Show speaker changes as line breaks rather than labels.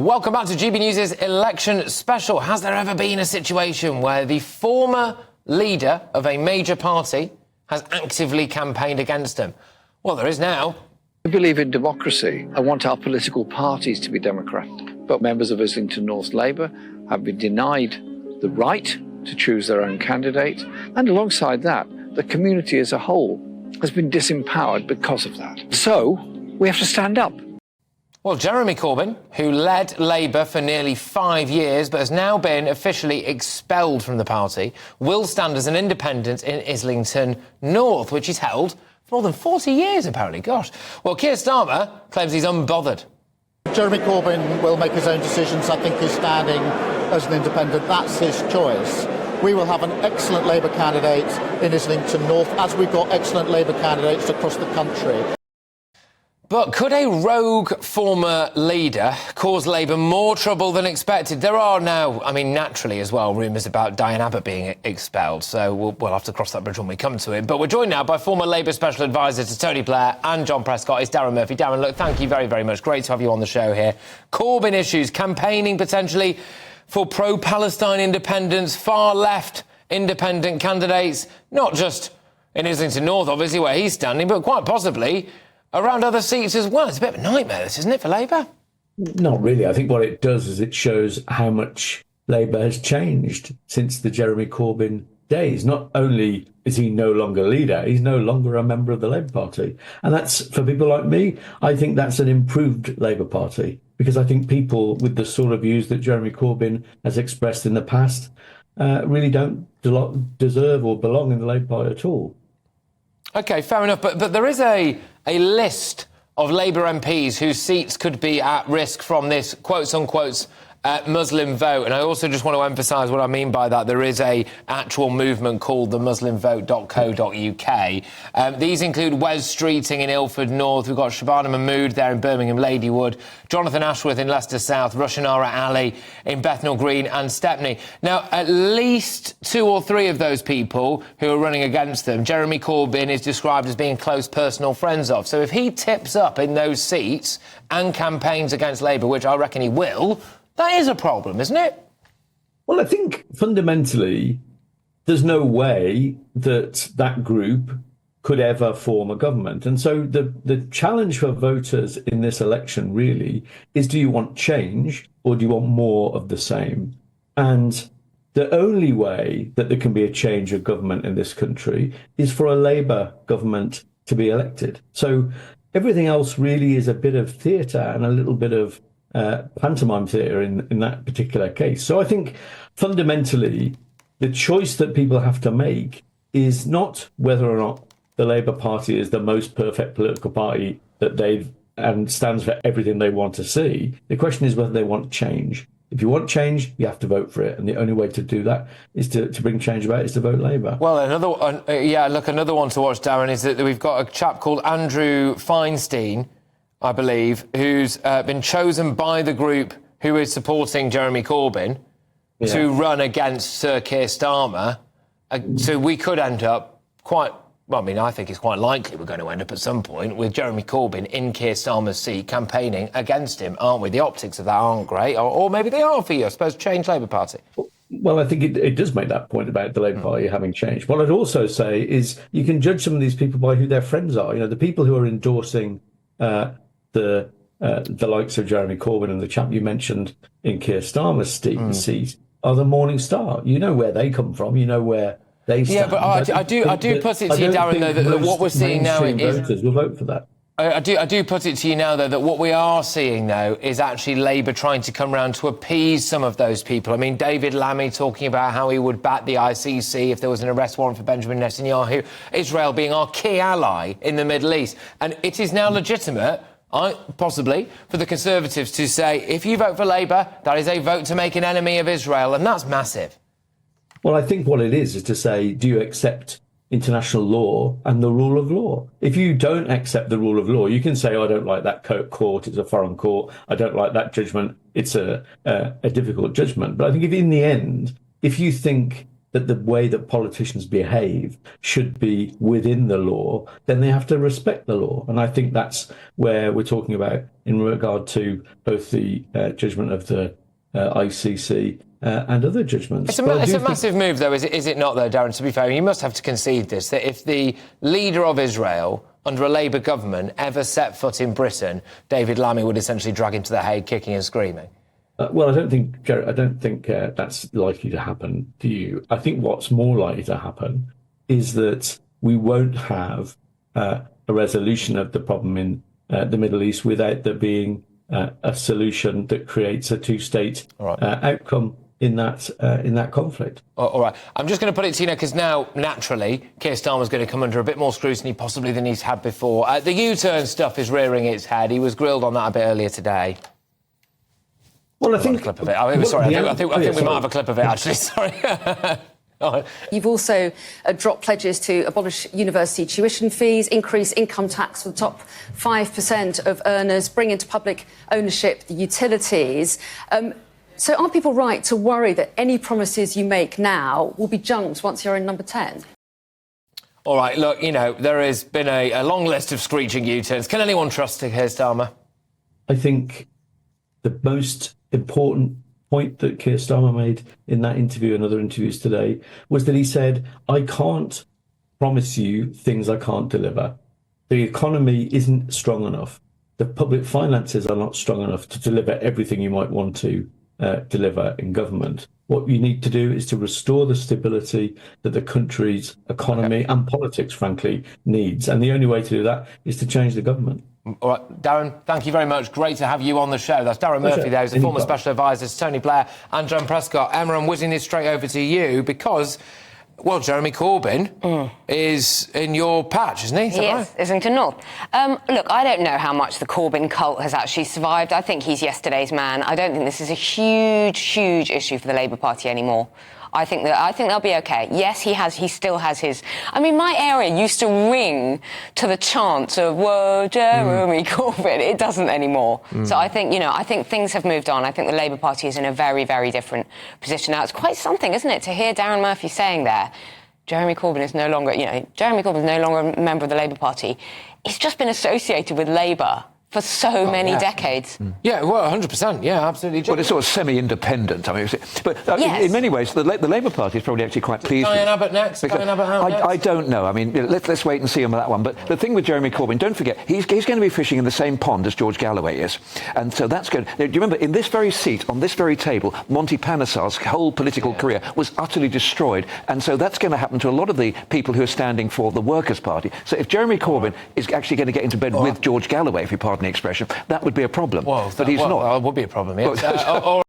Welcome back to GB News' election special. Has there ever been a situation where the former leader of a major party has actively campaigned against them? Well, there is now.
I believe in democracy. I want our political parties to be democratic. But members of Islington North Labour have been denied the right to choose their own candidate. And alongside that, the community as a whole has been disempowered because of that. So we have to stand up.
Well, Jeremy Corbyn, who led Labour for nearly 5 years but has now been officially expelled from the party, will stand as an independent in Islington North, which he's held for more than 40 years, apparently. Gosh. Well, Keir Starmer claims he's unbothered.
Jeremy Corbyn will make his own decisions. I think he's standing as an independent. That's his choice. We will have an excellent Labour candidate in Islington North, as we've got excellent Labour candidates across the country.
But could a rogue former leader cause Labour more trouble than expected? There are now, naturally as well, rumours about Diane Abbott being expelled, so we'll have to cross that bridge when we come to it. But we're joined now by former Labour Special Advisor to Tony Blair and John Prescott. It's Darren Murphy. Darren, look, thank you very, very much. Great to have you on the show here. Corbyn issues, campaigning potentially for pro-Palestine independence, far-left independent candidates, not just in Islington North, obviously, where he's standing, but quite possibly around other seats as well. It's a bit of a nightmare, this, isn't it, for Labour?
Not really. I think what it does is it shows how much Labour has changed since the Jeremy Corbyn days. Not only is he no longer leader, he's no longer a member of the Labour Party. And that's, for people like me, I think that's an improved Labour Party, because I think people with the sort of views that Jeremy Corbyn has expressed in the past really don't deserve or belong in the Labour Party at all.
OK, fair enough. But there is a list of Labour MPs whose seats could be at risk from this quotes-unquote Muslim vote. And I also just want to emphasise what I mean by that. There is a actual movement called the muslimvote.co.uk. These include Wes Streeting in Ilford North. We've got Shabana Mahmood there in Birmingham Ladywood, Jonathan Ashworth in Leicester South, Rushanara Ali in Bethnal Green and Stepney. Now, at least 2 or 3 of those people who are running against them, Jeremy Corbyn is described as being close personal friends of. So if he tips up in those seats and campaigns against Labour, which I reckon he will, that is a problem, isn't it?
Well, I think fundamentally there's no way that that group could ever form a government. And so the challenge for voters in this election really is, do you want change or do you want more of the same? And the only way that there can be a change of government in this country is for a Labour government to be elected. So everything else really is a bit of theatre and a little bit of pantomime theatre in that particular case. So I think fundamentally the choice that people have to make is not whether or not the Labour Party is the most perfect political party that they've and stands for everything they want to see. The question is whether they want change. If you want change, you have to vote for it. And the only way to do that is to bring change about is to vote Labour.
Well, another one to watch, Darren, is that we've got a chap called Andrew Feinstein, I believe, who's been chosen by the group who is supporting Jeremy Corbyn to run against Sir Keir Starmer. So we could end up I think it's quite likely we're going to end up at some point with Jeremy Corbyn in Keir Starmer's seat campaigning against him, aren't we? The optics of that aren't great, or maybe they are for you, I suppose. Change Labour Party.
Well, I think it does make that point about the Labour Party having changed. What I'd also say is you can judge some of these people by who their friends are. You know, the people who are endorsing the likes of Jeremy Corbyn and the chap you mentioned in Keir Starmer's seat are the Morning Star. You know where they come from. You know where they stand.
Yeah, but I do put it to you, Darren, though, that what we're seeing now is
voters will vote for that.
I do put it to you now, though, that what we are seeing, though, is actually Labour trying to come round to appease some of those people. I mean, David Lammy talking about how he would bat the ICC if there was an arrest warrant for Benjamin Netanyahu, Israel being our key ally in the Middle East. And it is now legitimate, possibly, for the Conservatives to say, if you vote for Labour, that is a vote to make an enemy of Israel, and that's massive.
Well, I think what it is to say, do you accept international law and the rule of law? If you don't accept the rule of law, you can say, I don't like that court, it's a foreign court, I don't like that judgment, it's a difficult judgment. But I think if in the end, if you think that the way that politicians behave should be within the law, then they have to respect the law. And I think that's where we're talking about in regard to both the judgment of the ICC and other judgments.
It's a massive move, though, is it not, though, Darren, to be fair? You must have to concede this, that if the leader of Israel under a Labour government ever set foot in Britain, David Lammy would essentially drag him to the Hague kicking and screaming.
Well, I don't think that's likely to happen. Do you? I think what's more likely to happen is that we won't have a resolution of the problem in the Middle East without there being a solution that creates a two-state outcome in that conflict.
All right. I'm just going to put it to you now, because now, naturally, Keir Starmer's going to come under a bit more scrutiny, possibly than he's had before. The U-turn stuff is rearing its head. He was grilled on that a bit earlier today.
Well, I think...
A clip of it. I think we might have a clip of it, actually. Sorry.
You've also dropped pledges to abolish university tuition fees, increase income tax for the top 5% of earners, bring into public ownership the utilities. So are people right to worry that any promises you make now will be junked once you're in number 10?
All right, look, there has been a long list of screeching U-turns. Can anyone trust Keir Starmer?
I think the most important point that Keir Starmer made in that interview and other interviews today was that he said, I can't promise you things I can't deliver. The economy isn't strong enough. The public finances are not strong enough to deliver everything you might want to deliver in government. What you need to do is to restore the stability that the country's economy and politics, frankly, needs. And the only way to do that is to change the government.
All right, Darren, thank you very much. Great to have you on the show. That's Darren Murphy there, who's a former special advisor to Tony Blair and John Prescott. Emma, I'm whizzing this straight over to you because, well, Jeremy Corbyn is in your patch, isn't he?
He is, Islington North. Look, I don't know how much the Corbyn cult has actually survived. I think he's yesterday's man. I don't think this is a huge issue for the Labour Party anymore. I think they'll be okay. Yes, he still has his... I mean, my area used to ring to the chant of, whoa, Jeremy Corbyn. It doesn't anymore. So I think things have moved on. I think the Labour Party is in a very, very different position now. It's quite something, isn't it, to hear Darren Murphy saying there, Jeremy Corbyn is no longer, Jeremy Corbyn is no longer a member of the Labour Party. He's just been associated with Labour for so many decades.
Yeah, well, 100%. Yeah, absolutely.
Well, it's sort of semi-independent. I mean, in many ways, the Labour Party is probably actually quite pleased.
Diane Abbott next.
I don't know. I mean, let's wait and see on that one. But the thing with Jeremy Corbyn, don't forget, he's going to be fishing in the same pond as George Galloway is, and so that's good. Do you remember in this very seat, on this very table, Monty Panesar's whole political career was utterly destroyed, and so that's going to happen to a lot of the people who are standing for the Workers' Party. So if Jeremy Corbyn is actually going to get into bed with George Galloway, if you pardon the expression, that would be a problem. But he's not.
It would be a problem, yeah.